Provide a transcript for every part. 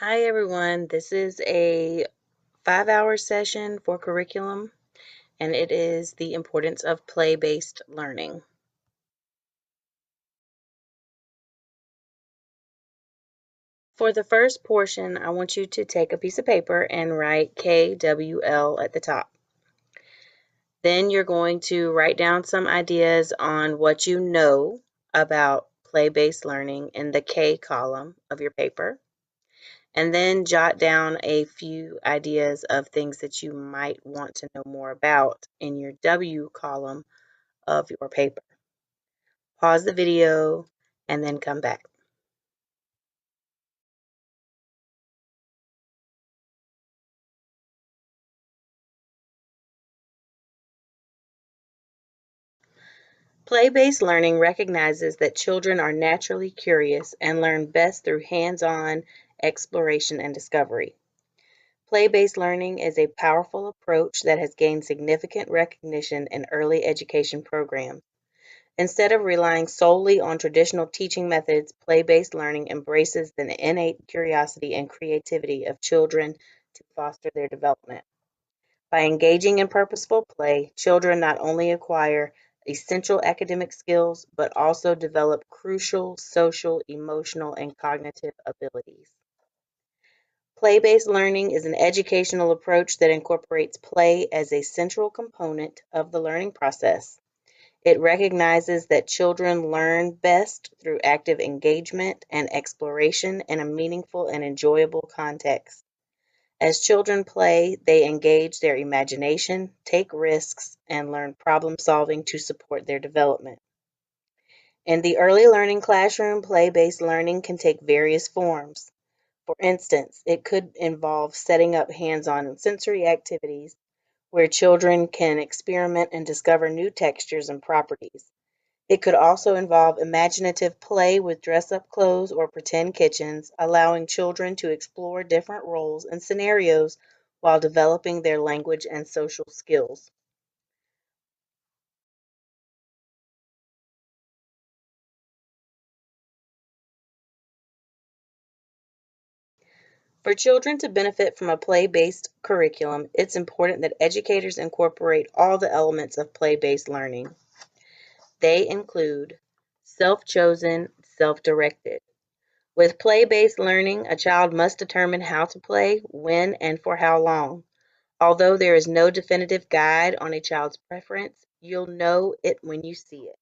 Hi everyone, this is a 5-hour session for curriculum, and it is the importance of play-based learning. For the first portion, I want you to take a piece of paper and write KWL at the top. Then you're going to write down some ideas on what you know about play-based learning in the K column of your paper. And then jot down a few ideas of things that you might want to know more about in your W column of your paper. Pause the video and then come back. Play-based learning recognizes that children are naturally curious and learn best through hands-on exploration and discovery. Play-based learning is a powerful approach that has gained significant recognition in early education programs. Instead of relying solely on traditional teaching methods, play-based learning embraces the innate curiosity and creativity of children to foster their development. By engaging in purposeful play, children not only acquire essential academic skills, but also develop crucial social, emotional, and cognitive abilities. Play-based learning is an educational approach that incorporates play as a central component of the learning process. It recognizes that children learn best through active engagement and exploration in a meaningful and enjoyable context. As children play, they engage their imagination, take risks, and learn problem solving to support their development. In the early learning classroom, play-based learning can take various forms. For instance, it could involve setting up hands-on sensory activities where children can experiment and discover new textures and properties. It could also involve imaginative play with dress-up clothes or pretend kitchens, allowing children to explore different roles and scenarios while developing their language and social skills. For children to benefit from a play-based curriculum, it's important that educators incorporate all the elements of play-based learning. They include self-chosen, self-directed. With play-based learning, a child must determine how to play, when, and for how long. Although there is no definitive guide on a child's preference, you'll know it when you see it.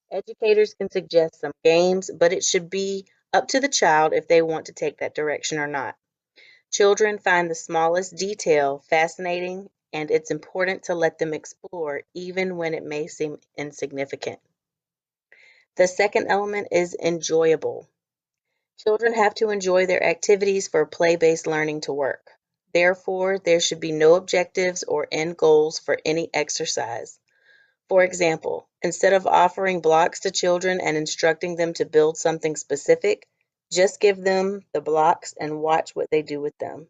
Educators can suggest some games, but it should be up to the child if they want to take that direction or not. Children find the smallest detail fascinating, and it's important to let them explore even when it may seem insignificant. The second element is enjoyable. Children have to enjoy their activities for play-based learning to work. Therefore, there should be no objectives or end goals for any exercise. For example, instead of offering blocks to children and instructing them to build something specific, just give them the blocks and watch what they do with them.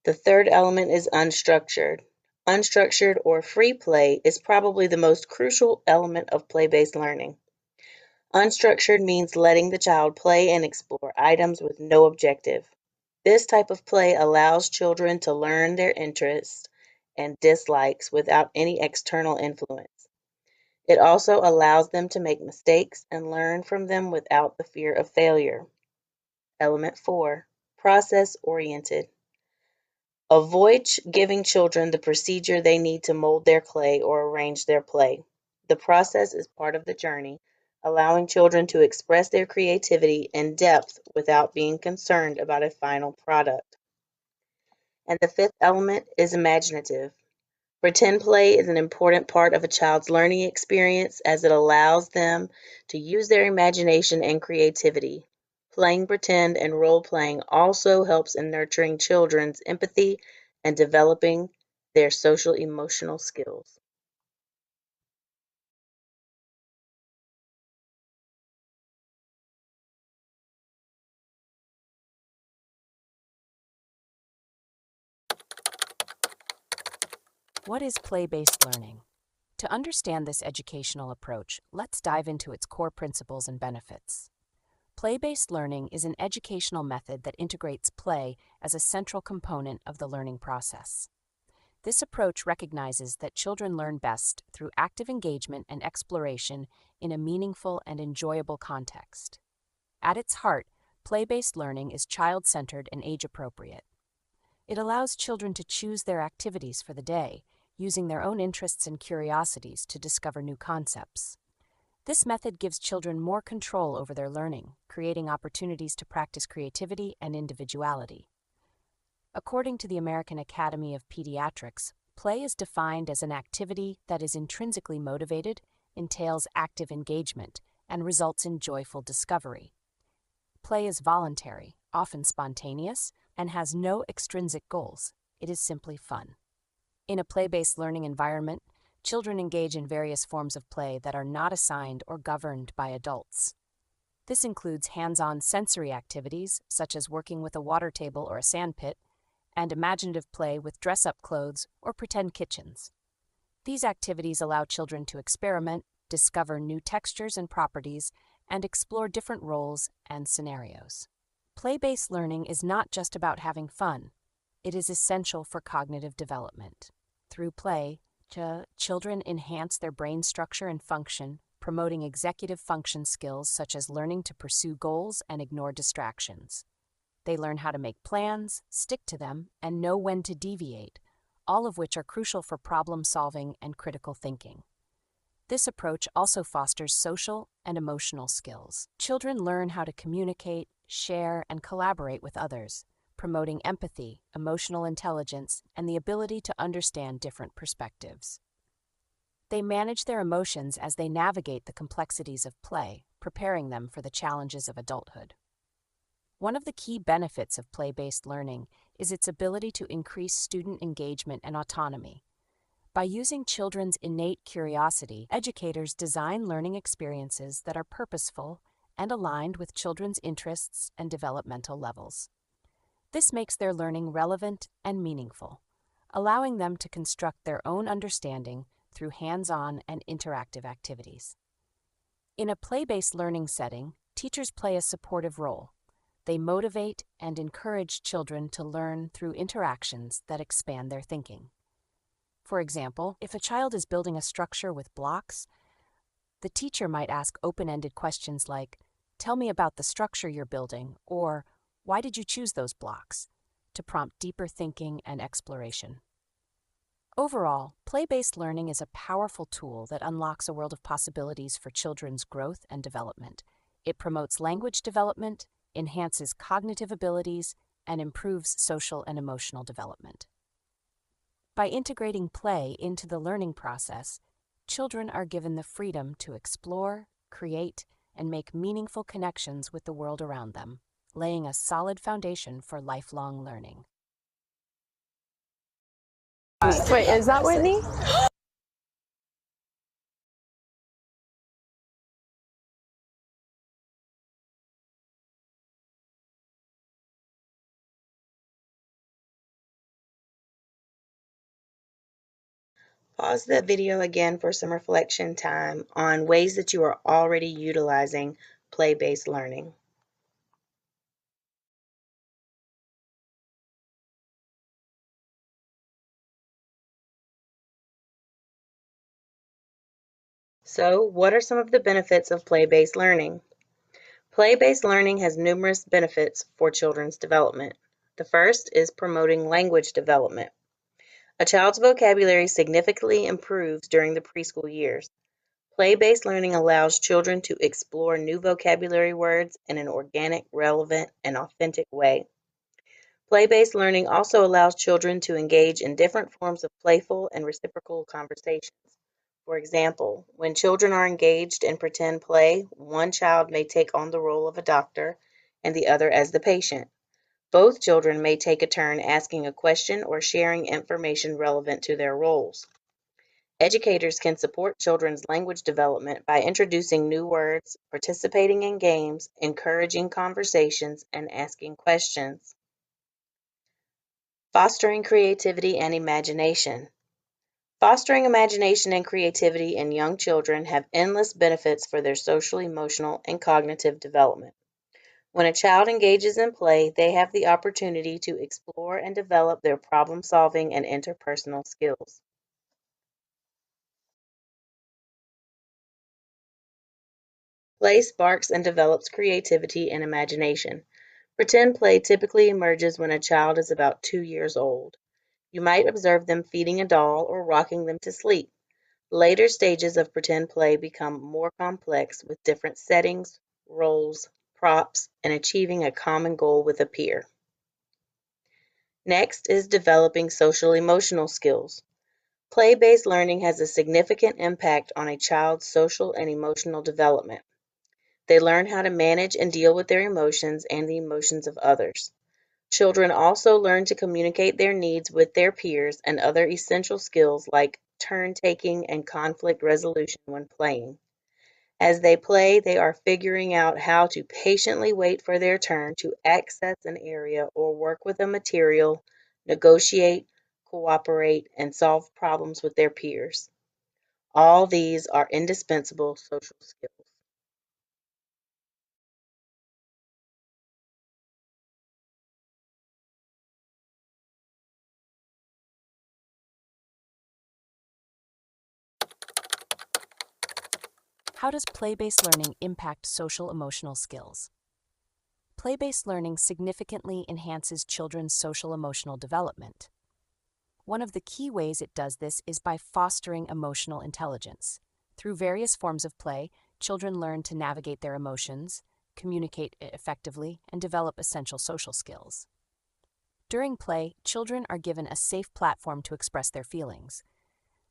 The third element is unstructured. Unstructured or free play is probably the most crucial element of play-based learning. Unstructured means letting the child play and explore items with no objective. This type of play allows children to learn their interests and dislikes without any external influence. It also allows them to make mistakes and learn from them without the fear of failure. Element 4, process oriented. Avoid giving children the procedure they need to mold their clay or arrange their play. The process is part of the journey, allowing children to express their creativity in depth without being concerned about a final product. And the fifth element is imaginative. Pretend play is an important part of a child's learning experience as it allows them to use their imagination and creativity. Playing pretend and role playing also helps in nurturing children's empathy and developing their social emotional skills. What is play-based learning? To understand this educational approach, let's dive into its core principles and benefits. Play-based learning is an educational method that integrates play as a central component of the learning process. This approach recognizes that children learn best through active engagement and exploration in a meaningful and enjoyable context. At its heart, play-based learning is child-centered and age-appropriate. It allows children to choose their activities for the day, using their own interests and curiosities to discover new concepts. This method gives children more control over their learning, creating opportunities to practice creativity and individuality. According to the American Academy of Pediatrics, play is defined as an activity that is intrinsically motivated, entails active engagement, and results in joyful discovery. Play is voluntary, often spontaneous, and has no extrinsic goals. It is simply fun. In a play-based learning environment, children engage in various forms of play that are not assigned or governed by adults. This includes hands-on sensory activities, such as working with a water table or a sandpit, and imaginative play with dress-up clothes or pretend kitchens. These activities allow children to experiment, discover new textures and properties, and explore different roles and scenarios. Play-based learning is not just about having fun. It is essential for cognitive development. Through play, children enhance their brain structure and function, promoting executive function skills such as learning to pursue goals and ignore distractions. They learn how to make plans, stick to them, and know when to deviate, all of which are crucial for problem-solving and critical thinking. This approach also fosters social and emotional skills. Children learn how to communicate, share, and collaborate with others, promoting empathy, emotional intelligence, and the ability to understand different perspectives. They manage their emotions as they navigate the complexities of play, preparing them for the challenges of adulthood. One of the key benefits of play-based learning is its ability to increase student engagement and autonomy. By using children's innate curiosity, educators design learning experiences that are purposeful and aligned with children's interests and developmental levels. This makes their learning relevant and meaningful, allowing them to construct their own understanding through hands-on and interactive activities. In a play-based learning setting, teachers play a supportive role. They motivate and encourage children to learn through interactions that expand their thinking. For example, if a child is building a structure with blocks, the teacher might ask open-ended questions like, "Tell me about the structure you're building," or "Why did you choose those blocks?" to prompt deeper thinking and exploration. Overall, play-based learning is a powerful tool that unlocks a world of possibilities for children's growth and development. It promotes language development, enhances cognitive abilities, and improves social and emotional development. By integrating play into the learning process, children are given the freedom to explore, create, and make meaningful connections with the world around them, laying a solid foundation for lifelong learning. Wait, is that Whitney? Pause the video again for some reflection time on ways that you are already utilizing play-based learning. So, what are some of the benefits of play-based learning? Play-based learning has numerous benefits for children's development. The first is promoting language development. A child's vocabulary significantly improves during the preschool years. Play-based learning allows children to explore new vocabulary words in an organic, relevant, and authentic way. Play-based learning also allows children to engage in different forms of playful and reciprocal conversations. For example, when children are engaged in pretend play, one child may take on the role of a doctor and the other as the patient. Both children may take a turn asking a question or sharing information relevant to their roles. Educators can support children's language development by introducing new words, participating in games, encouraging conversations, and asking questions. Fostering creativity and imagination. Fostering imagination and creativity in young children have endless benefits for their social, emotional, and cognitive development. When a child engages in play, they have the opportunity to explore and develop their problem-solving and interpersonal skills. Play sparks and develops creativity and imagination. Pretend play typically emerges when a child is about 2 years old. You might observe them feeding a doll or rocking them to sleep. Later stages of pretend play become more complex with different settings, roles, props, and achieving a common goal with a peer. Next is developing social emotional skills. Play-based learning has a significant impact on a child's social and emotional development. They learn how to manage and deal with their emotions and the emotions of others. Children also learn to communicate their needs with their peers and other essential skills like turn-taking and conflict resolution when playing. As they play, they are figuring out how to patiently wait for their turn to access an area or work with a material, negotiate, cooperate, and solve problems with their peers. All these are indispensable social skills. How does play-based learning impact social emotional skills? Play-based learning significantly enhances children's social emotional development. One of the key ways it does this is by fostering emotional intelligence. Through various forms of play, children learn to navigate their emotions, communicate effectively, and develop essential social skills. During play, children are given a safe platform to express their feelings.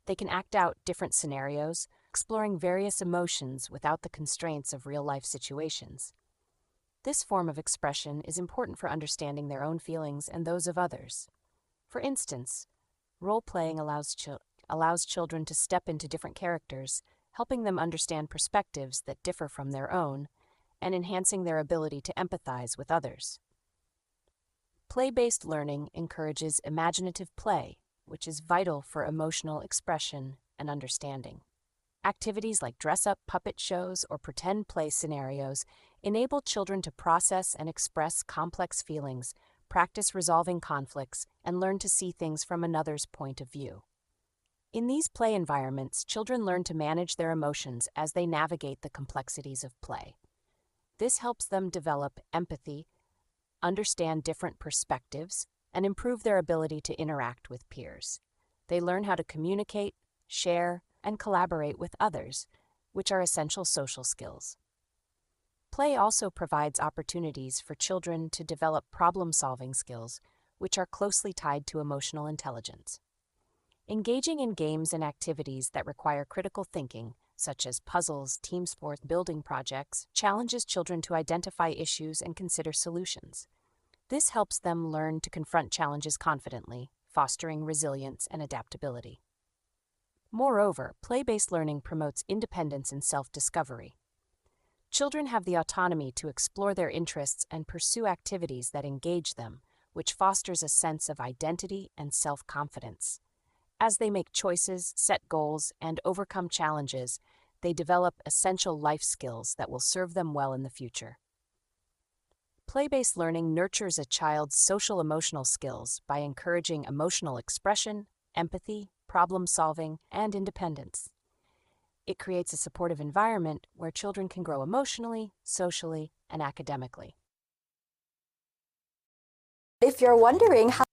They can act out different scenarios, exploring various emotions without the constraints of real-life situations. This form of expression is important for understanding their own feelings and those of others. For instance, role-playing allows children to step into different characters, helping them understand perspectives that differ from their own, and enhancing their ability to empathize with others. Play-based learning encourages imaginative play, which is vital for emotional expression and understanding. Activities like dress-up puppet shows or pretend play scenarios enable children to process and express complex feelings, practice resolving conflicts, and learn to see things from another's point of view. In these play environments, children learn to manage their emotions as they navigate the complexities of play. This helps them develop empathy, understand different perspectives, and improve their ability to interact with peers. They learn how to communicate, share, and collaborate with others, which are essential social skills. Play also provides opportunities for children to develop problem-solving skills, which are closely tied to emotional intelligence. Engaging in games and activities that require critical thinking, such as puzzles, team sports, building projects, challenges children to identify issues and consider solutions. This helps them learn to confront challenges confidently, fostering resilience and adaptability. Moreover, play-based learning promotes independence and self-discovery. Children have the autonomy to explore their interests and pursue activities that engage them, which fosters a sense of identity and self-confidence. As they make choices, set goals, and overcome challenges, they develop essential life skills that will serve them well in the future. Play-based learning nurtures a child's social-emotional skills by encouraging emotional expression, empathy, problem-solving, and independence. It creates a supportive environment where children can grow emotionally, socially, and academically. If you're wondering how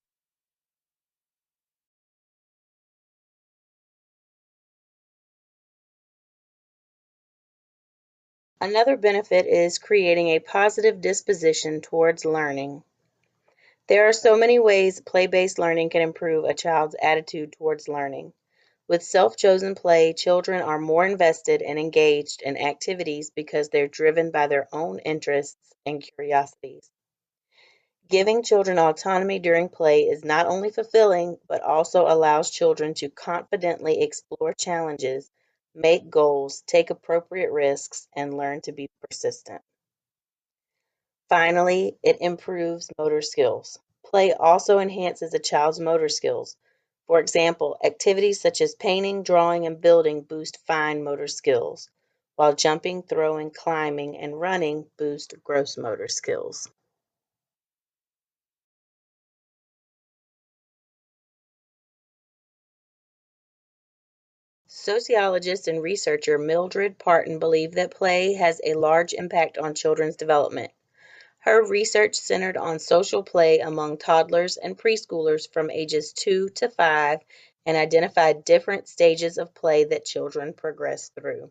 Another benefit is creating a positive disposition towards learning. There are so many ways play-based learning can improve a child's attitude towards learning. With self-chosen play, children are more invested and engaged in activities because they're driven by their own interests and curiosities. Giving children autonomy during play is not only fulfilling, but also allows children to confidently explore challenges, make goals, take appropriate risks, and learn to be persistent. Finally, it improves motor skills. Play also enhances a child's motor skills. For example, activities such as painting, drawing, and building boost fine motor skills, while jumping, throwing, climbing, and running boost gross motor skills. Sociologist and researcher Mildred Parton believed that play has a large impact on children's development. Her research centered on social play among toddlers and preschoolers from ages 2 to 5 and identified different stages of play that children progress through.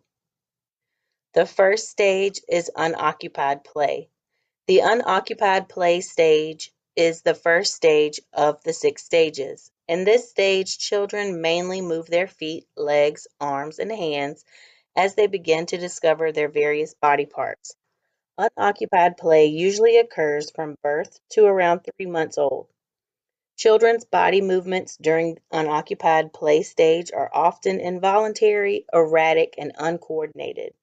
The first stage is unoccupied play. The unoccupied play stage is the first stage of the 6 stages. In this stage, children mainly move their feet, legs, arms, and hands as they begin to discover their various body parts. Unoccupied play usually occurs from birth to around 3 months old. Children's body movements during unoccupied play stage are often involuntary, erratic, and uncoordinated.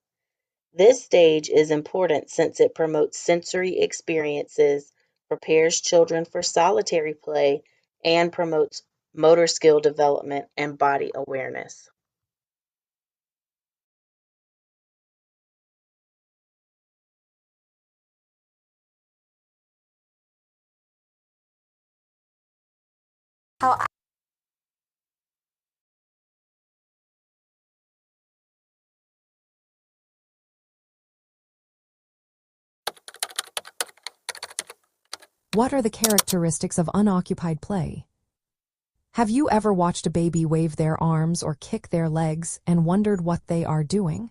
This stage is important since it promotes sensory experiences, prepares children for solitary play, and promotes motor skill development and body awareness. How What are the characteristics of unoccupied play? Have you ever watched a baby wave their arms or kick their legs and wondered what they are doing?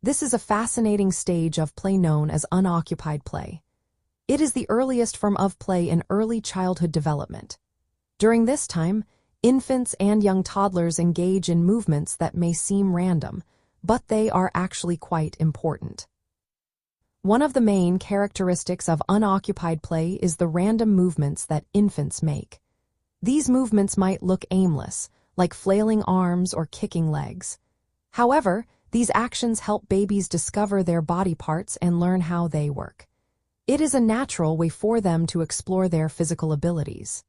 This is a fascinating stage of play known as unoccupied play. It is the earliest form of play in early childhood development. During this time, infants and young toddlers engage in movements that may seem random, but they are actually quite important. One of the main characteristics of unoccupied play is the random movements that infants make. These movements might look aimless, like flailing arms or kicking legs. However, these actions help babies discover their body parts and learn how they work. It is a natural way for them to explore their physical abilities.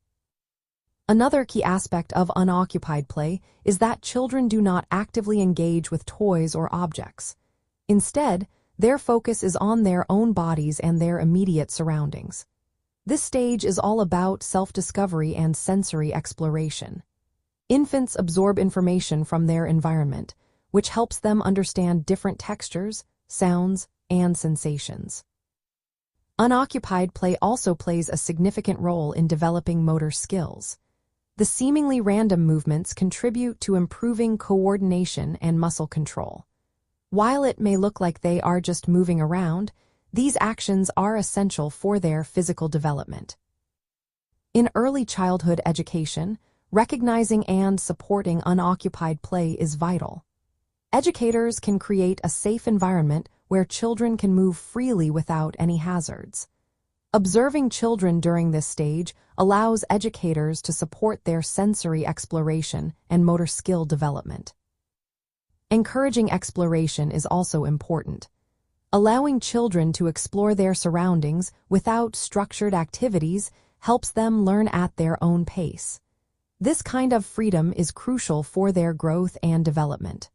Another key aspect of unoccupied play is that children do not actively engage with toys or objects. Instead, their focus is on their own bodies and their immediate surroundings. This stage is all about self-discovery and sensory exploration. Infants absorb information from their environment, which helps them understand different textures, sounds, and sensations. Unoccupied play also plays a significant role in developing motor skills. The seemingly random movements contribute to improving coordination and muscle control. While it may look like they are just moving around, these actions are essential for their physical development. In early childhood education, recognizing and supporting unoccupied play is vital. Educators can create a safe environment where children can move freely without any hazards. Observing children during this stage allows educators to support their sensory exploration and motor skill development. Encouraging exploration is also important. Allowing children to explore their surroundings without structured activities helps them learn at their own pace. This kind of freedom is crucial for their growth and development.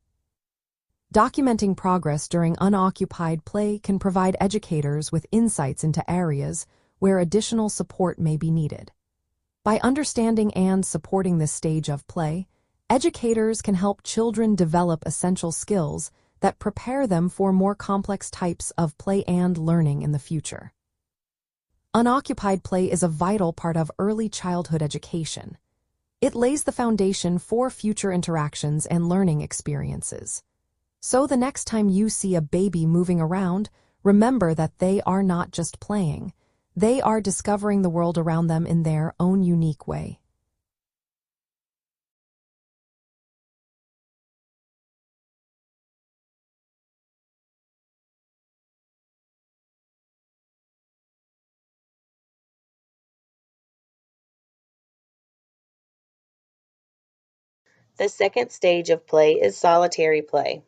Documenting progress during unoccupied play can provide educators with insights into areas where additional support may be needed. By understanding and supporting this stage of play, educators can help children develop essential skills that prepare them for more complex types of play and learning in the future. Unoccupied play is a vital part of early childhood education. It lays the foundation for future interactions and learning experiences. So the next time you see a baby moving around, remember that they are not just playing. They are discovering the world around them in their own unique way. The second stage of play is solitary play.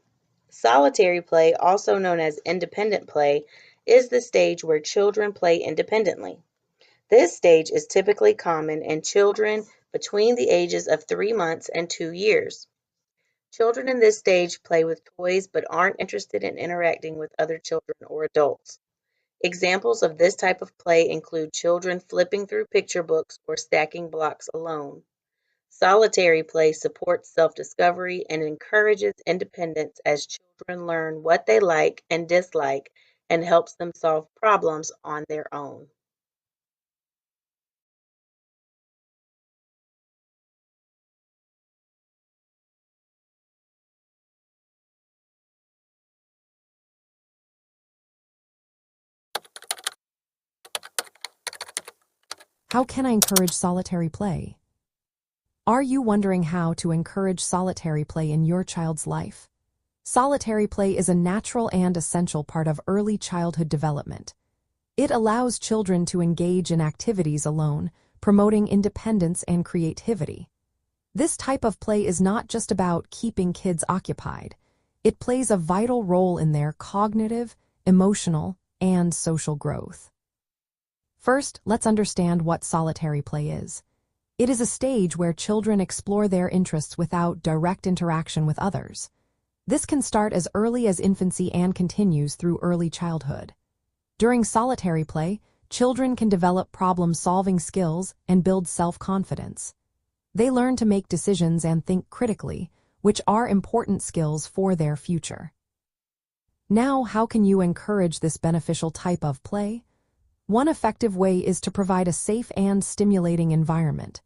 Solitary play, also known as independent play, is the stage where children play independently. This stage is typically common in children between the ages of 3 months and 2 years. Children in this stage play with toys but aren't interested in interacting with other children or adults. Examples of this type of play include children flipping through picture books or stacking blocks alone. Solitary play supports self-discovery and encourages independence as children learn what they like and dislike and helps them solve problems on their own. How can I encourage solitary play? Are you wondering how to encourage solitary play in your child's life? Solitary play is a natural and essential part of early childhood development. It allows children to engage in activities alone, promoting independence and creativity. This type of play is not just about keeping kids occupied. It plays a vital role in their cognitive, emotional, and social growth. First, let's understand what solitary play is. It is a stage where children explore their interests without direct interaction with others. This can start as early as infancy and continues through early childhood. During solitary play, children can develop problem-solving skills and build self-confidence. They learn to make decisions and think critically, which are important skills for their future. Now, how can you encourage this beneficial type of play? One effective way is to provide a safe and stimulating environment.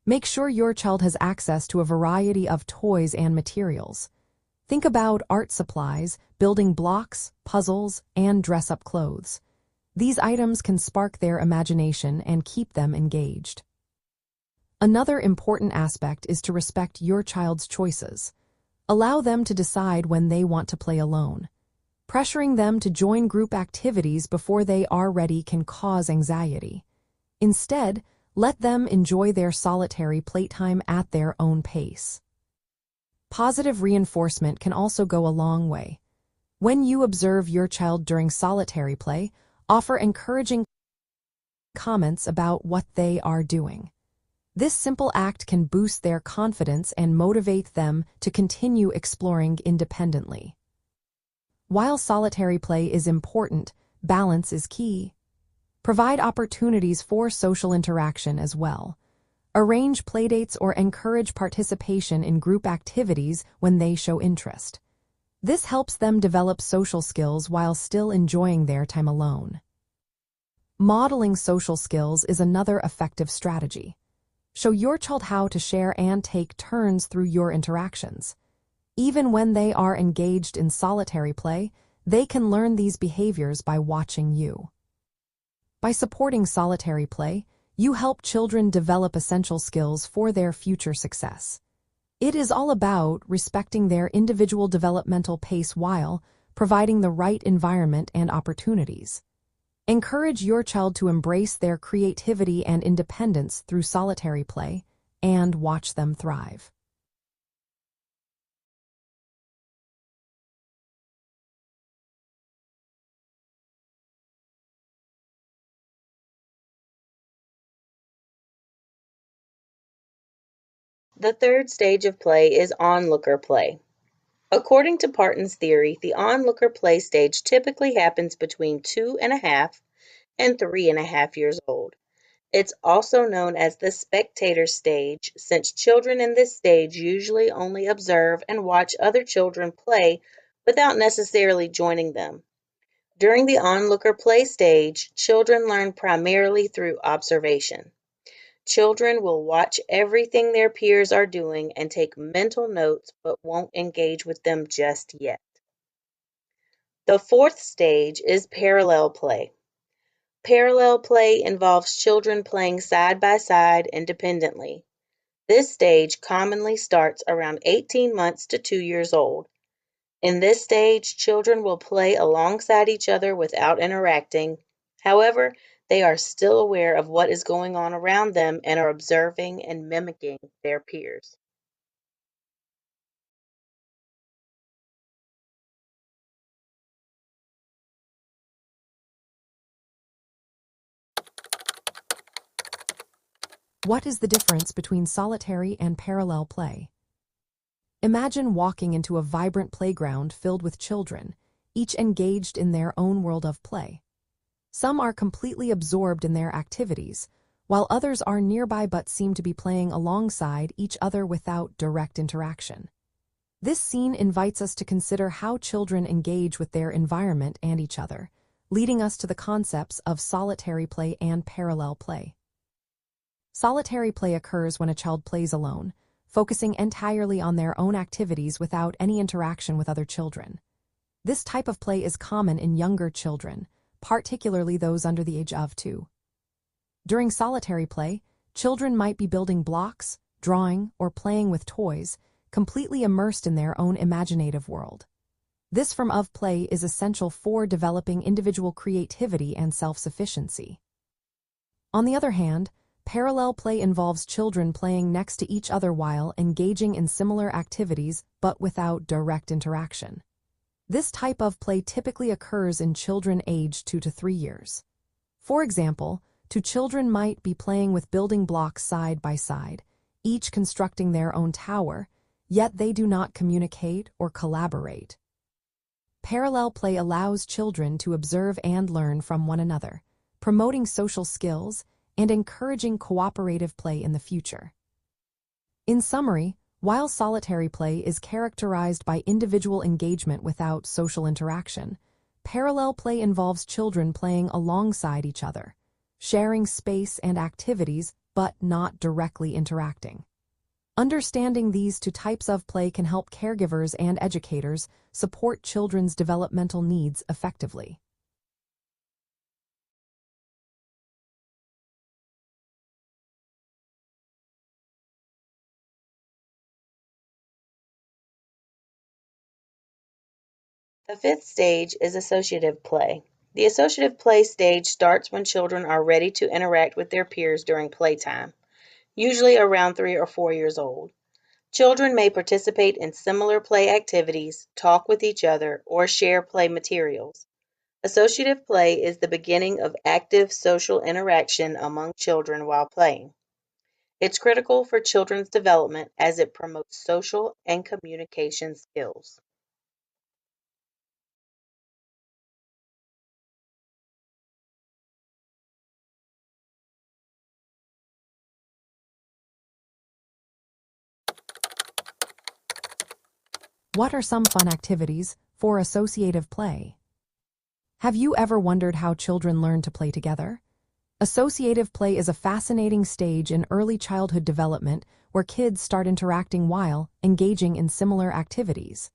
Make sure your child has access to a variety of toys and materials. Think about art supplies, building blocks, puzzles, and dress-up clothes. These items can spark their imagination and keep them engaged. Another important aspect is to respect your child's choices. Allow them to decide when they want to play alone. Pressuring them to join group activities before they are ready can cause anxiety. Instead, let them enjoy their solitary playtime at their own pace. Positive reinforcement can also go a long way. When you observe your child during solitary play, offer encouraging comments about what they are doing. This simple act can boost their confidence and motivate them to continue exploring independently. While solitary play is important, balance is key. Provide opportunities for social interaction as well. Arrange playdates or encourage participation in group activities when they show interest. This helps them develop social skills while still enjoying their time alone. Modeling social skills is another effective strategy. Show your child how to share and take turns through your interactions. Even when they are engaged in solitary play, they can learn these behaviors by watching you. By supporting solitary play, you help children develop essential skills for their future success. It is all about respecting their individual developmental pace while providing the right environment and opportunities. Encourage your child to embrace their creativity and independence through solitary play and watch them thrive. The third stage of play is onlooker play. According to Parton's theory, the onlooker play stage typically happens between 2.5 and 3.5 years old. It's also known as the spectator stage, since children in this stage usually only observe and watch other children play without necessarily joining them. During the onlooker play stage, children learn primarily through observation. Children will watch everything their peers are doing and take mental notes but won't engage with them just yet. The fourth stage is parallel play. Parallel play involves children playing side by side independently. This stage commonly starts around 18 months to 2 years old. In this stage, children will play alongside each other without interacting. However, they are still aware of what is going on around them and are observing and mimicking their peers. What is the difference between solitary and parallel play? Imagine walking into a vibrant playground filled with children, each engaged in their own world of play. Some are completely absorbed in their activities, while others are nearby but seem to be playing alongside each other without direct interaction. This scene invites us to consider how children engage with their environment and each other, leading us to the concepts of solitary play and parallel play. Solitary play occurs when a child plays alone, focusing entirely on their own activities without any interaction with other children. This type of play is common in younger children, particularly those under the age of 2. During solitary play, children might be building blocks, drawing, or playing with toys, completely immersed in their own imaginative world. This form of play is essential for developing individual creativity and self-sufficiency. On the other hand, parallel play involves children playing next to each other while engaging in similar activities but without direct interaction. This type of play typically occurs in children aged 2 to 3 years. For example, two children might be playing with building blocks side by side, each constructing their own tower, yet they do not communicate or collaborate. Parallel play allows children to observe and learn from one another, promoting social skills and encouraging cooperative play in the future. In summary, while solitary play is characterized by individual engagement without social interaction, parallel play involves children playing alongside each other, sharing space and activities but not directly interacting. Understanding these two types of play can help caregivers and educators support children's developmental needs effectively. The fifth stage is associative play. The associative play stage starts when children are ready to interact with their peers during playtime, usually around 3 or 4 years old. Children may participate in similar play activities, talk with each other, or share play materials. Associative play is the beginning of active social interaction among children while playing. It's critical for children's development as it promotes social and communication skills. What are some fun activities for associative play? Have you ever wondered how children learn to play together? Associative play is a fascinating stage in early childhood development where kids start interacting while engaging in similar activities.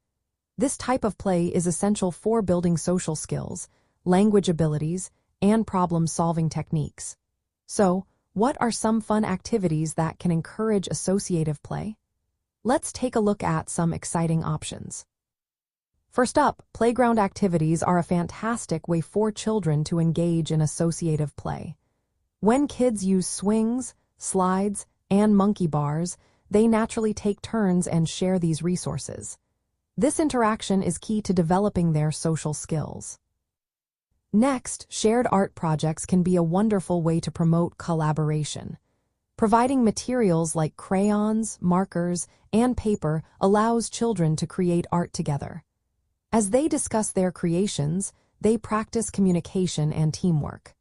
This type of play is essential for building social skills, language abilities, and problem-solving techniques. So, what are some fun activities that can encourage associative play? Let's take a look at some exciting options. First up, playground activities are a fantastic way for children to engage in associative play. When kids use swings, slides, and monkey bars, they naturally take turns and share these resources. This interaction is key to developing their social skills. Next, shared art projects can be a wonderful way to promote collaboration. Providing materials like crayons, markers, and paper allows children to create art together. As they discuss their creations, they practice communication and teamwork.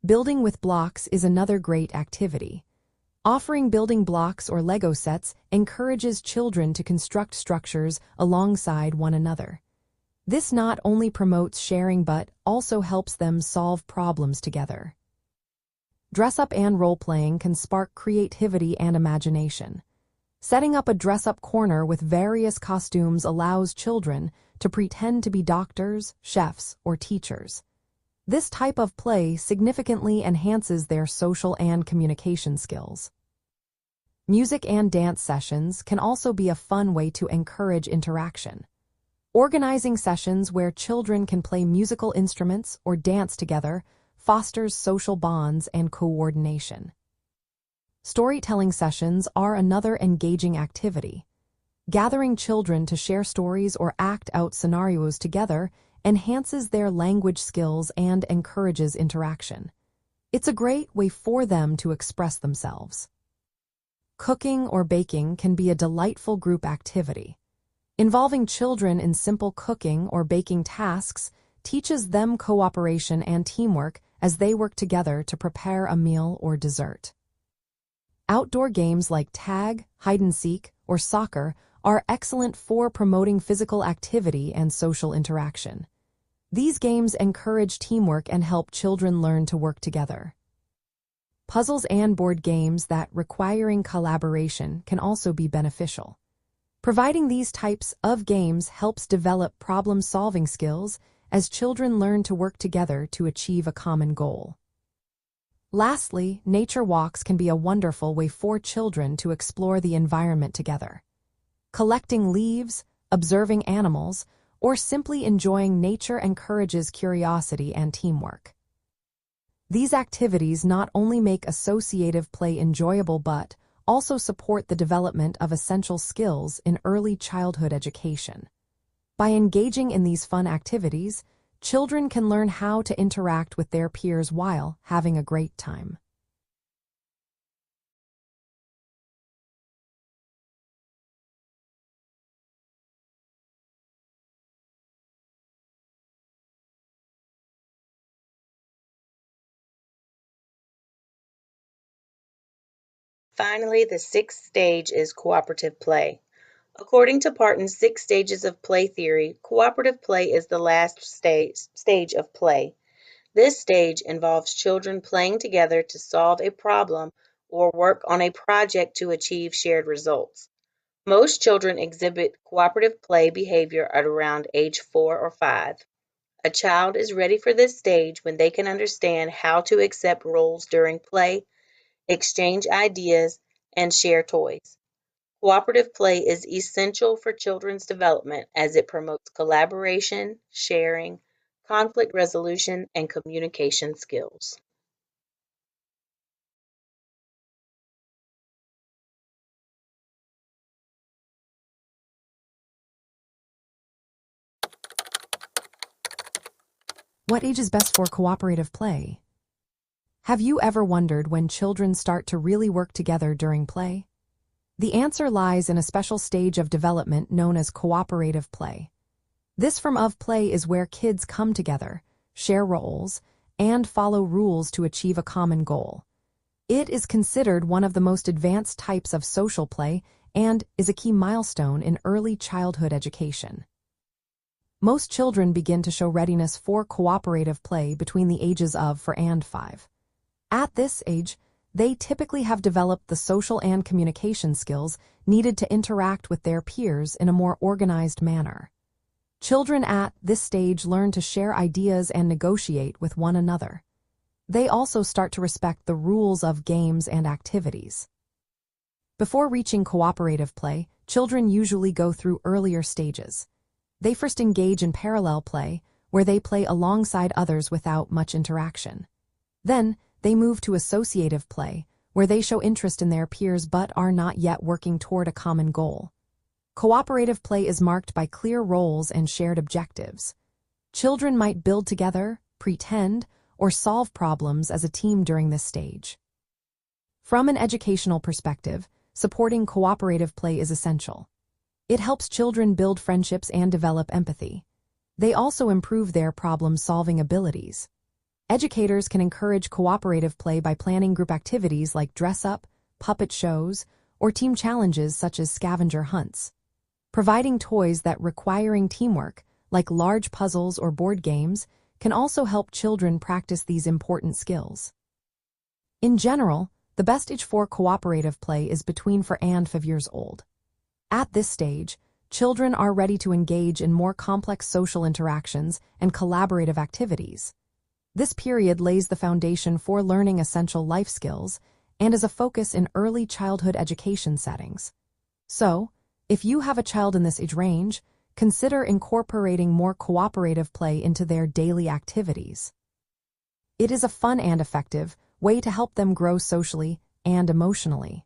Building with blocks is another great activity. Offering building blocks or Lego sets encourages children to construct structures alongside one another. This not only promotes sharing but also helps them solve problems together. Dress-up and role-playing can spark creativity and imagination. Setting up a dress-up corner with various costumes allows children to pretend to be doctors, chefs, or teachers. This type of play significantly enhances their social and communication skills. Music and dance sessions can also be a fun way to encourage interaction. Organizing sessions where children can play musical instruments or dance together fosters social bonds and coordination. Storytelling sessions are another engaging activity. Gathering children to share stories or act out scenarios together enhances their language skills and encourages interaction. It's a great way for them to express themselves. Cooking or baking can be a delightful group activity. Involving children in simple cooking or baking tasks teaches them cooperation and teamwork as they work together to prepare a meal or dessert. Outdoor games like tag, hide-and-seek, or soccer are excellent for promoting physical activity and social interaction. These games encourage teamwork and help children learn to work together. Puzzles and board games that requiring collaboration can also be beneficial. Providing these types of games helps develop problem-solving skills as children learn to work together to achieve a common goal. Lastly, nature walks can be a wonderful way for children to explore the environment together. Collecting leaves, observing animals, or simply enjoying nature encourages curiosity and teamwork. These activities not only make associative play enjoyable but also support the development of essential skills in early childhood education. By engaging in these fun activities, children can learn how to interact with their peers while having a great time. Finally, the sixth stage is cooperative play. According to Parton's 6 stages of play theory, cooperative play is the last stage of play. This stage involves children playing together to solve a problem or work on a project to achieve shared results. Most children exhibit cooperative play behavior at around age 4 or 5. A child is ready for this stage when they can understand how to accept roles during play, exchange ideas, and share toys. Cooperative play is essential for children's development as it promotes collaboration, sharing, conflict resolution, and communication skills. What age is best for cooperative play? Have you ever wondered when children start to really work together during play? The answer lies in a special stage of development known as cooperative play. This form of play is where kids come together, share roles, and follow rules to achieve a common goal. It is considered one of the most advanced types of social play and is a key milestone in early childhood education. Most children begin to show readiness for cooperative play between the ages of 4 and 5. At this age, they typically have developed the social and communication skills needed to interact with their peers in a more organized manner. Children at this stage learn to share ideas and negotiate with one another. They also start to respect the rules of games and activities. Before reaching cooperative play, children usually go through earlier stages. They first engage in parallel play, where they play alongside others without much interaction. Then, they move to associative play, where they show interest in their peers but are not yet working toward a common goal. Cooperative play is marked by clear roles and shared objectives. Children might build together, pretend, or solve problems as a team during this stage. From an educational perspective, supporting cooperative play is essential. It helps children build friendships and develop empathy. They also improve their problem-solving abilities. Educators can encourage cooperative play by planning group activities like dress-up, puppet shows, or team challenges such as scavenger hunts. Providing toys that requiring teamwork, like large puzzles or board games, can also help children practice these important skills. In general, the best age for cooperative play is between 4 and 5 years old. At this stage, children are ready to engage in more complex social interactions and collaborative activities. This period lays the foundation for learning essential life skills and is a focus in early childhood education settings. So, if you have a child in this age range, consider incorporating more cooperative play into their daily activities. It is a fun and effective way to help them grow socially and emotionally.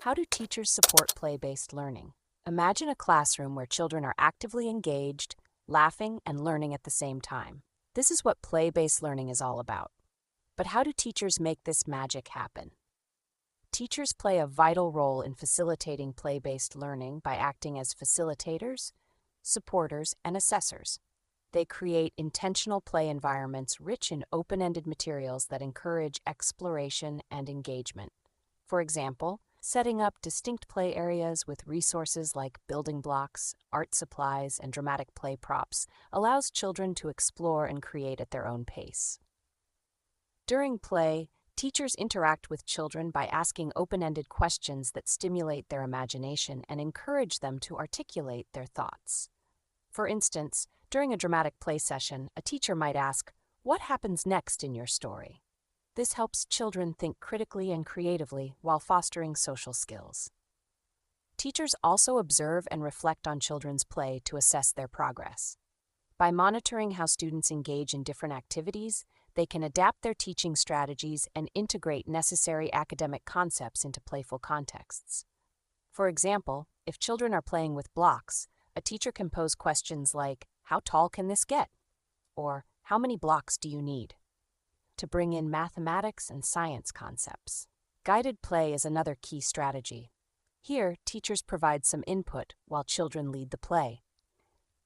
How do teachers support play-based learning? Imagine a classroom where children are actively engaged, laughing, and learning at the same time. This is what play-based learning is all about. But how do teachers make this magic happen? Teachers play a vital role in facilitating play-based learning by acting as facilitators, supporters, and assessors. They create intentional play environments rich in open-ended materials that encourage exploration and engagement. For example, setting up distinct play areas with resources like building blocks, art supplies, and dramatic play props allows children to explore and create at their own pace. During play, teachers interact with children by asking open-ended questions that stimulate their imagination and encourage them to articulate their thoughts. For instance, during a dramatic play session, a teacher might ask, "What happens next in your story?" This helps children think critically and creatively while fostering social skills. Teachers also observe and reflect on children's play to assess their progress. By monitoring how students engage in different activities, they can adapt their teaching strategies and integrate necessary academic concepts into playful contexts. For example, if children are playing with blocks, a teacher can pose questions like, "How tall can this get?" or "How many blocks do you need?" to bring in mathematics and science concepts. Guided play is another key strategy. Here, teachers provide some input while children lead the play.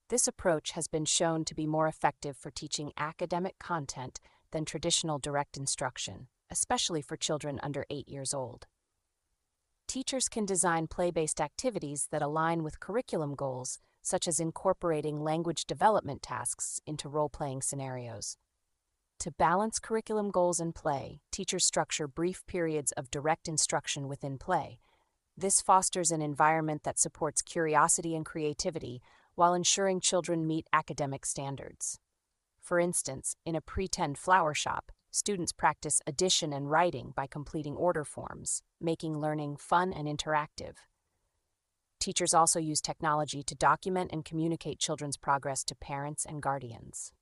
This approach has been shown to be more effective for teaching academic content than traditional direct instruction, especially for children under 8 years old. Teachers can design play-based activities that align with curriculum goals, such as incorporating language development tasks into role-playing scenarios. To balance curriculum goals and play, teachers structure brief periods of direct instruction within play. This fosters an environment that supports curiosity and creativity while ensuring children meet academic standards. For instance, in a pretend flower shop, students practice addition and writing by completing order forms, making learning fun and interactive. Teachers also use technology to document and communicate children's progress to parents and guardians.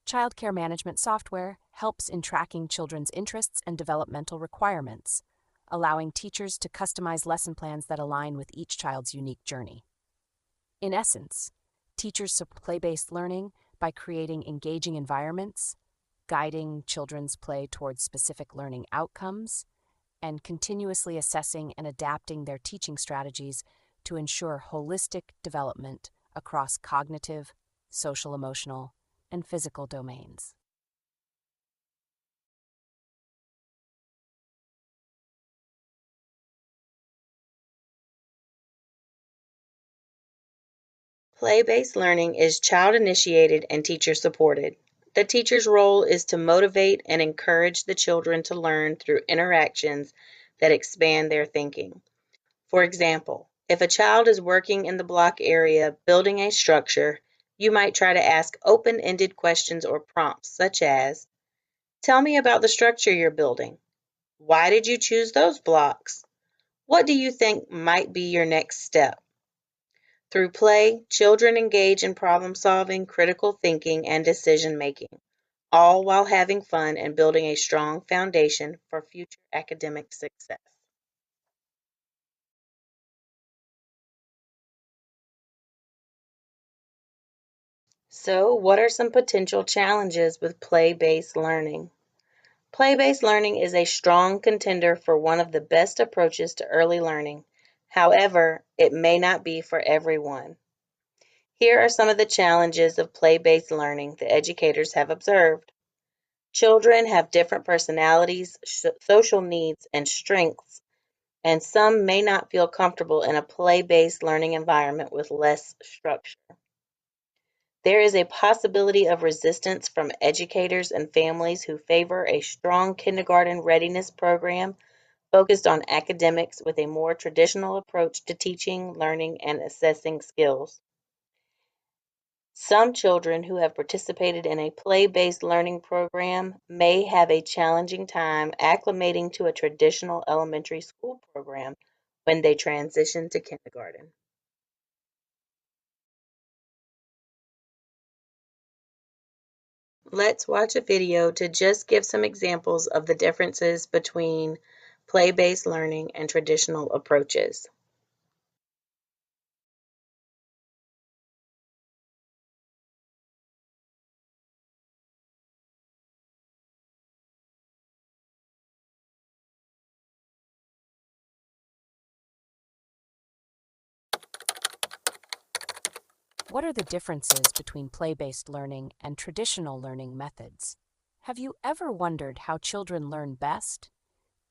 Childcare management software helps in tracking children's interests and developmental requirements, allowing teachers to customize lesson plans that align with each child's unique journey. In essence, teachers support play-based learning by creating engaging environments, guiding children's play towards specific learning outcomes, and continuously assessing and adapting their teaching strategies to ensure holistic development across cognitive, social-emotional, and physical domains. Play-based learning is child-initiated and teacher-supported. The teacher's role is to motivate and encourage the children to learn through interactions that expand their thinking. For example, if a child is working in the block area building a structure, you might try to ask open-ended questions or prompts such as, "Tell me about the structure you're building. Why did you choose those blocks? What do you think might be your next step?" Through play, children engage in problem-solving, critical thinking, and decision-making, all while having fun and building a strong foundation for future academic success. So, what are some potential challenges with play-based learning? Play-based learning is a strong contender for one of the best approaches to early learning. However, it may not be for everyone. Here are some of the challenges of play-based learning the educators have observed. Children have different personalities, social needs, and strengths, and some may not feel comfortable in a play-based learning environment with less structure. There is a possibility of resistance from educators and families who favor a strong kindergarten readiness program focused on academics with a more traditional approach to teaching, learning, and assessing skills. Some children who have participated in a play-based learning program may have a challenging time acclimating to a traditional elementary school program when they transition to kindergarten. Let's watch a video to just give some examples of the differences between play-based learning, and traditional approaches. What are the differences between play-based learning and traditional learning methods? Have you ever wondered how children learn best?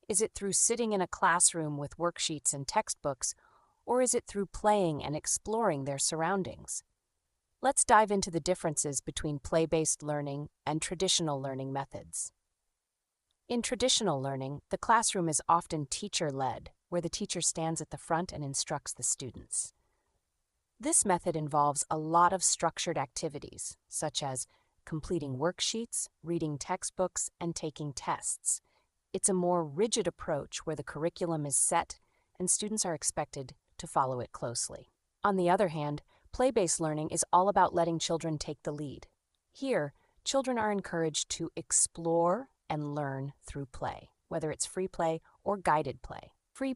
Is it through sitting in a classroom with worksheets and textbooks, or is it through playing and exploring their surroundings? Let's dive into the differences between play-based learning and traditional learning methods. In traditional learning, the classroom is often teacher-led, where the teacher stands at the front and instructs the students. This method involves a lot of structured activities, such as completing worksheets, reading textbooks, and taking tests. It's a more rigid approach where the curriculum is set and students are expected to follow it closely. On the other hand, play-based learning is all about letting children take the lead. Here, children are encouraged to explore and learn through play, whether it's free play or guided play. Free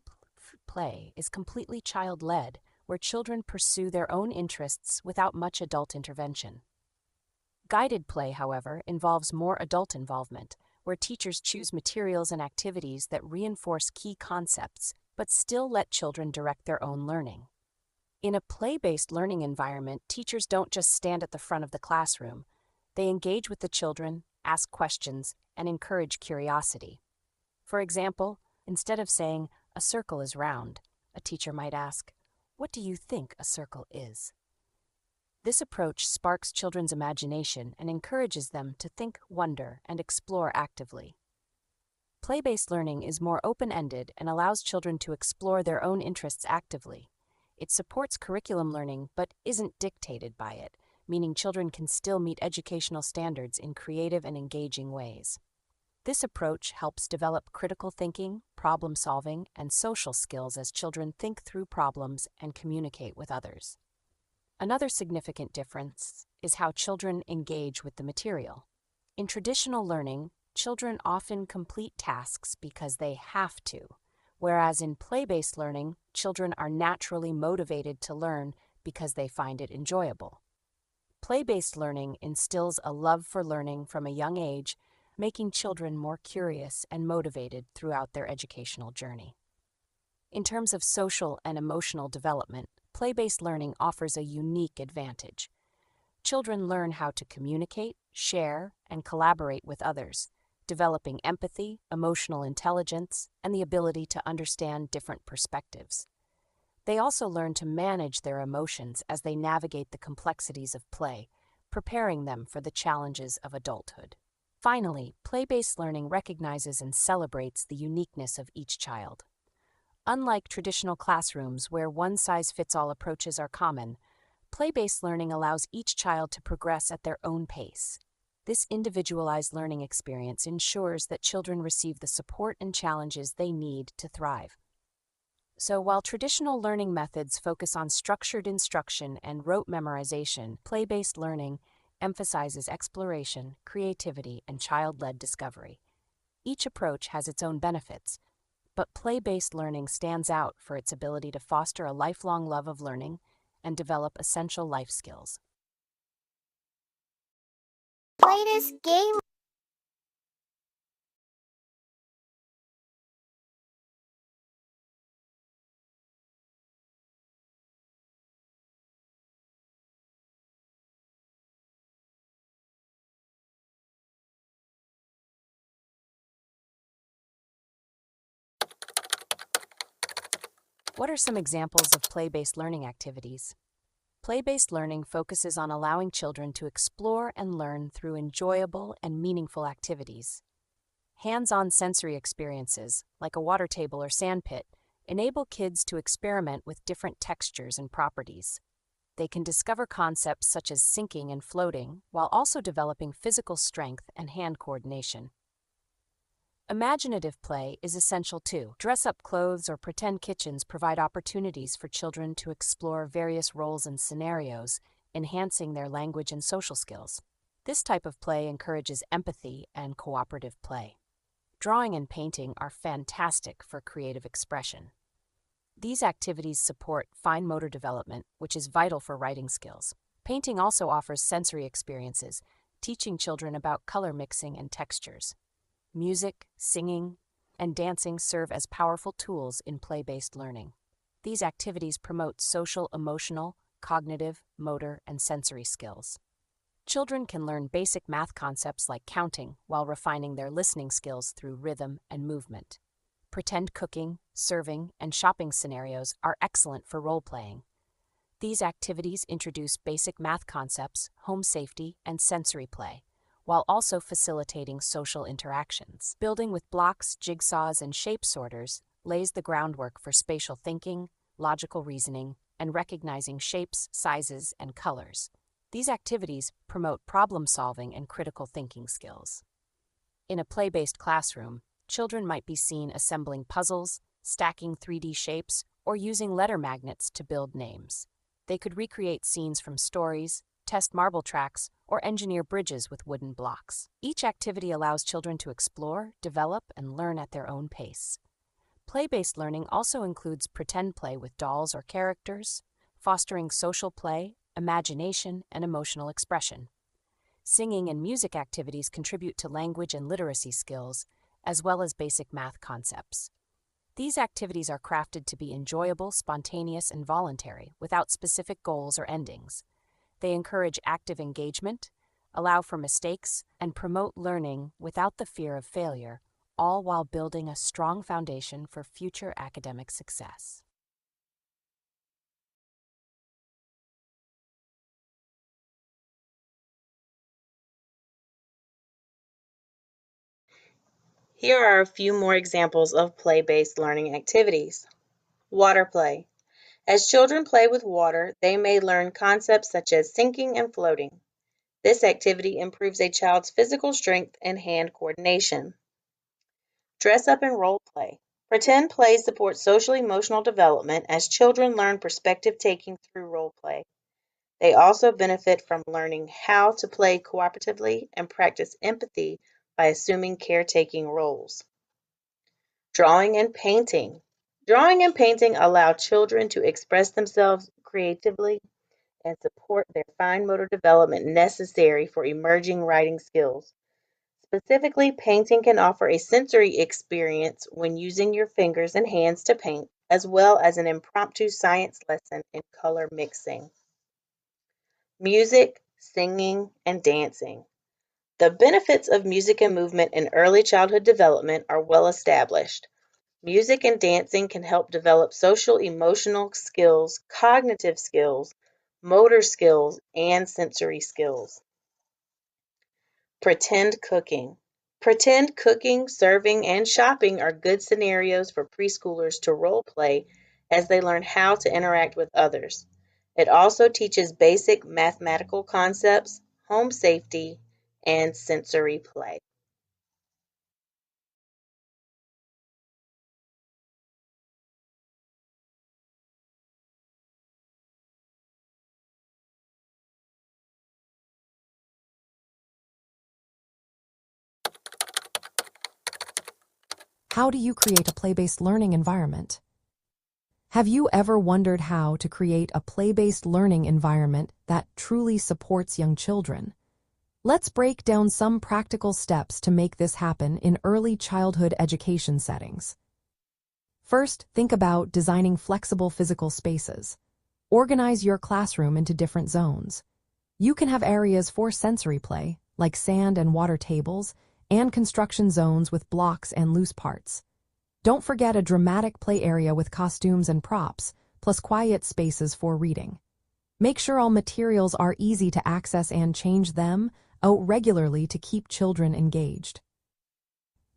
play is completely child-led, where children pursue their own interests without much adult intervention. Guided play, however, involves more adult involvement, where teachers choose materials and activities that reinforce key concepts, but still let children direct their own learning. In a play-based learning environment, teachers don't just stand at the front of the classroom. They engage with the children, ask questions, and encourage curiosity. For example, instead of saying, "A circle is round," a teacher might ask, "What do you think a circle is?" This approach sparks children's imagination and encourages them to think, wonder, and explore actively. Play-based learning is more open-ended and allows children to explore their own interests actively. It supports curriculum learning but isn't dictated by it, meaning children can still meet educational standards in creative and engaging ways. This approach helps develop critical thinking, problem-solving, and social skills as children think through problems and communicate with others. Another significant difference is how children engage with the material. In traditional learning, children often complete tasks because they have to, whereas in play-based learning, children are naturally motivated to learn because they find it enjoyable. Play-based learning instills a love for learning from a young age, making children more curious and motivated throughout their educational journey. In terms of social and emotional development, play-based learning offers a unique advantage. Children learn how to communicate, share, and collaborate with others, developing empathy, emotional intelligence, and the ability to understand different perspectives. They also learn to manage their emotions as they navigate the complexities of play, preparing them for the challenges of adulthood. Finally, play-based learning recognizes and celebrates the uniqueness of each child. Unlike traditional classrooms where one-size-fits-all approaches are common, play-based learning allows each child to progress at their own pace. This individualized learning experience ensures that children receive the support and challenges they need to thrive. So while traditional learning methods focus on structured instruction and rote memorization, play-based learning emphasizes exploration, creativity, and child-led discovery. Each approach has its own benefits, but play-based learning stands out for its ability to foster a lifelong love of learning and develop essential life skills. Play this game. What are some examples of play-based learning activities? Play-based learning focuses on allowing children to explore and learn through enjoyable and meaningful activities. Hands-on sensory experiences, like a water table or sandpit, enable kids to experiment with different textures and properties. They can discover concepts such as sinking and floating, while also developing physical strength and hand coordination. Imaginative play is essential too. Dress-up clothes or pretend kitchens provide opportunities for children to explore various roles and scenarios, enhancing their language and social skills. This type of play encourages empathy and cooperative play. Drawing and painting are fantastic for creative expression. These activities support fine motor development, which is vital for writing skills. Painting also offers sensory experiences, teaching children about color mixing and textures. Music, singing, and dancing serve as powerful tools in play-based learning. These activities promote social, emotional, cognitive, motor, and sensory skills. Children can learn basic math concepts like counting while refining their listening skills through rhythm and movement. Pretend cooking, serving, and shopping scenarios are excellent for role-playing. These activities introduce basic math concepts, home safety, and sensory play, while also facilitating social interactions. Building with blocks, jigsaws, and shape sorters lays the groundwork for spatial thinking, logical reasoning, and recognizing shapes, sizes, and colors. These activities promote problem-solving and critical thinking skills. In a play-based classroom, children might be seen assembling puzzles, stacking 3D shapes, or using letter magnets to build names. They could recreate scenes from stories, test marble tracks, or engineer bridges with wooden blocks. Each activity allows children to explore, develop, and learn at their own pace. Play-based learning also includes pretend play with dolls or characters, fostering social play, imagination, and emotional expression. Singing and music activities contribute to language and literacy skills, as well as basic math concepts. These activities are crafted to be enjoyable, spontaneous, and voluntary, without specific goals or endings. They encourage active engagement, allow for mistakes, and promote learning without the fear of failure, all while building a strong foundation for future academic success. Here are a few more examples of play-based learning activities. Water play. As children play with water, they may learn concepts such as sinking and floating. This activity improves a child's physical strength and hand coordination. Dress up and role play. Pretend play supports social emotional development as children learn perspective taking through role play. They also benefit from learning how to play cooperatively and practice empathy by assuming caretaking roles. Drawing and painting. Drawing and painting allow children to express themselves creatively and support their fine motor development necessary for emerging writing skills. Specifically, painting can offer a sensory experience when using your fingers and hands to paint, as well as an impromptu science lesson in color mixing. Music, singing, and dancing. The benefits of music and movement in early childhood development are well established. Music and dancing can help develop social emotional skills, cognitive skills, motor skills, and sensory skills. Pretend cooking. Pretend cooking, serving, and shopping are good scenarios for preschoolers to role play as they learn how to interact with others. It also teaches basic mathematical concepts, home safety, and sensory play. How do you create a play-based learning environment? Have you ever wondered how to create a play-based learning environment that truly supports young children? Let's break down some practical steps to make this happen in early childhood education settings. First, think about designing flexible physical spaces. Organize your classroom into different zones. You can have areas for sensory play, like sand and water tables, and construction zones with blocks and loose parts. Don't forget a dramatic play area with costumes and props, plus quiet spaces for reading. Make sure all materials are easy to access and change them out regularly to keep children engaged.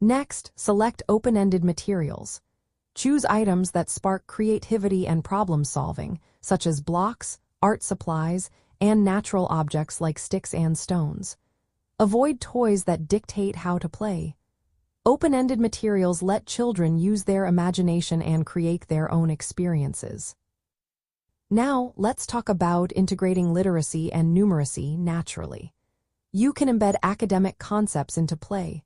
Next, select open-ended materials. Choose items that spark creativity and problem-solving, such as blocks, art supplies, and natural objects like sticks and stones. Avoid toys that dictate how to play. Open-ended materials let children use their imagination and create their own experiences. Now, let's talk about integrating literacy and numeracy naturally. You can embed academic concepts into play.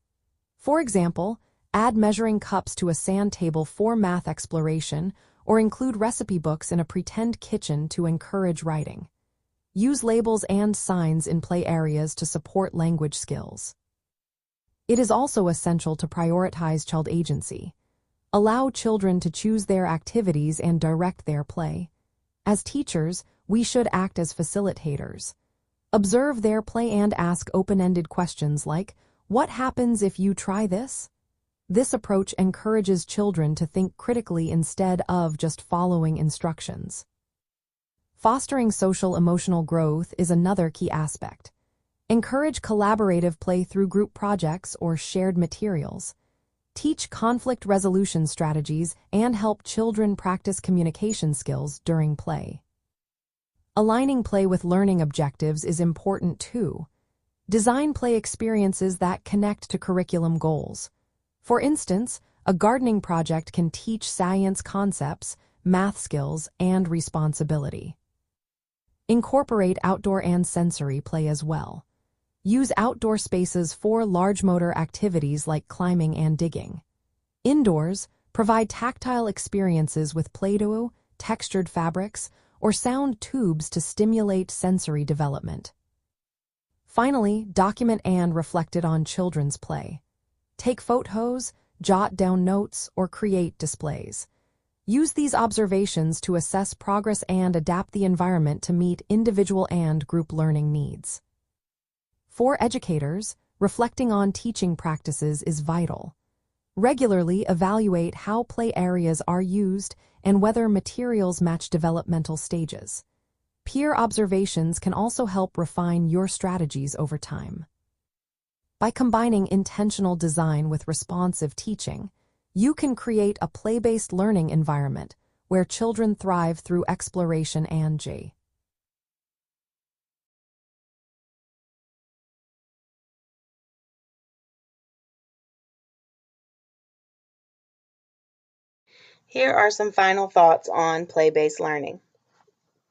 For example, Add measuring cups to a sand table for math exploration, or include recipe books in a pretend kitchen to encourage writing. Use labels and signs in play areas to support language skills. It is also essential to prioritize child agency. Allow children to choose their activities and direct their play. As teachers, we should act as facilitators. Observe their play and ask open-ended questions like, "What happens if you try this?" This approach encourages children to think critically instead of just following instructions. Fostering social-emotional growth is another key aspect. Encourage collaborative play through group projects or shared materials. Teach conflict resolution strategies and help children practice communication skills during play. Aligning play with learning objectives is important too. Design play experiences that connect to curriculum goals. For instance, a gardening project can teach science concepts, math skills, and responsibility. Incorporate outdoor and sensory play as well. Use outdoor spaces for large motor activities like climbing and digging. Indoors, provide tactile experiences with Play-Doh, textured fabrics, or sound tubes to stimulate sensory development. Finally, document and reflect it on children's play. Take photos, jot down notes, or create displays. Use these observations to assess progress and adapt the environment to meet individual and group learning needs. For educators, reflecting on teaching practices is vital. Regularly evaluate how play areas are used and whether materials match developmental stages. Peer observations can also help refine your strategies over time. By combining intentional design with responsive teaching, you can create a play-based learning environment where children thrive through exploration and play. Here are some final thoughts on play-based learning.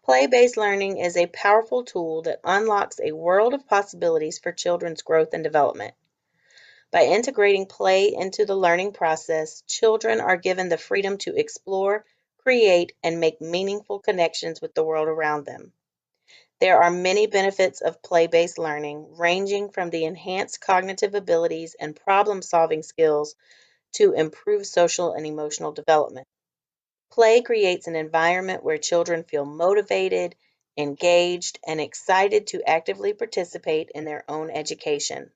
Play-based learning is a powerful tool that unlocks a world of possibilities for children's growth and development. By integrating play into the learning process, children are given the freedom to explore, create, and make meaningful connections with the world around them. There are many benefits of play-based learning, ranging from the enhanced cognitive abilities and problem-solving skills to improved social and emotional development. Play creates an environment where children feel motivated, engaged, and excited to actively participate in their own education.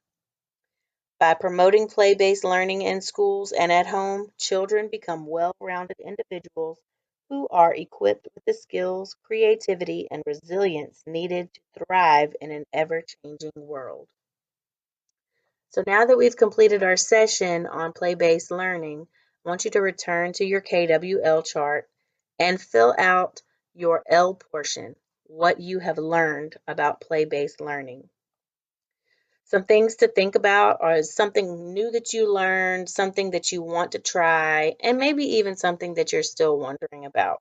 By promoting play-based learning in schools and at home, children become well-rounded individuals who are equipped with the skills, creativity, and resilience needed to thrive in an ever-changing world. So now that we've completed our session on play-based learning, I want you to return to your KWL chart and fill out your L portion, what you have learned about play-based learning. Some things to think about are something new that you learned, something that you want to try, and maybe even something that you're still wondering about.